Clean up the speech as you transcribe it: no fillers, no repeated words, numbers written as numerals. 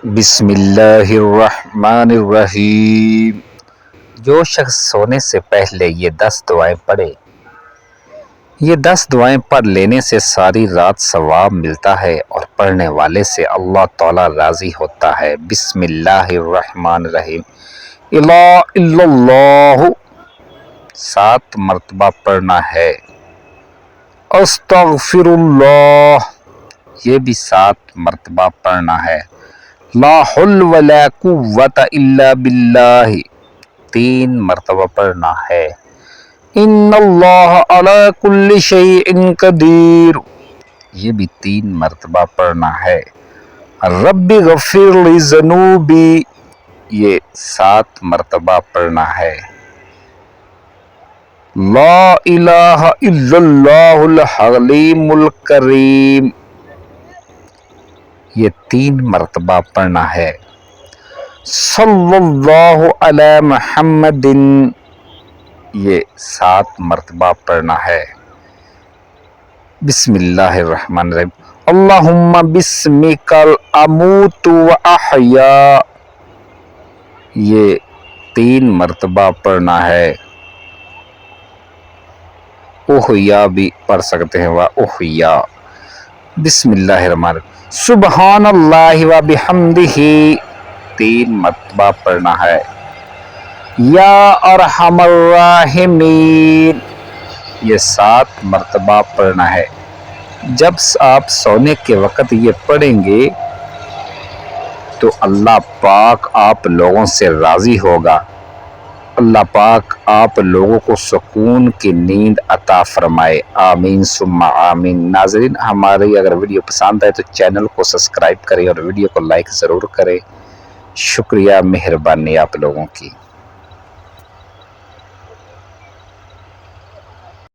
بسم اللہ الرحمن الرحیم۔ جو شخص سونے سے پہلے یہ 10 دعائیں پڑھے، یہ 10 دعائیں پڑھ لینے سے ساری رات ثواب ملتا ہے اور پڑھنے والے سے اللہ تعالی راضی ہوتا ہے۔ بسم اللہ الرحمن الرحیم۔ الہ الا اللہ 7 مرتبہ پڑھنا ہے۔ استغفر اللہ یہ بھی 7 مرتبہ پڑھنا ہے۔ لا حول ولا قوت الا باللہ 3 مرتبہ پڑھنا ہے۔ ان اللہ علی کل شیء قدیر یہ بھی 3 مرتبہ پڑھنا ہے۔ رب اغفر لی ذنوبی یہ 7 مرتبہ پڑھنا ہے۔ لا الہ الا اللہ الحلیم الکریم یہ 3 مرتبہ پڑھنا ہے۔ صلی اللہ علی محمد یہ 7 مرتبہ پڑھنا ہے۔ بسم اللہ الرحمن الرحیم۔ اللہم بسمک اموت و احیا یہ 3 مرتبہ پڑھنا ہے۔ احیا بھی پڑھ سکتے ہیں، احیا۔ بسم اللہ الرحمن الرحیم۔ سبحان اللہ و بحمدہ 3 مرتبہ پڑھنا ہے۔ یا ارحم الراحمین یہ 7 مرتبہ پڑھنا ہے۔ جب آپ سونے کے وقت یہ پڑھیں گے تو اللہ پاک آپ لوگوں سے راضی ہوگا۔ اللہ پاک آپ لوگوں کو سکون کی نیند عطا فرمائے، آمین ثم آمین۔ ناظرین، ہماری اگر ویڈیو پسند آئے تو چینل کو سبسکرائب کریں اور ویڈیو کو لائک ضرور کریں۔ شکریہ، مہربانی آپ لوگوں کی۔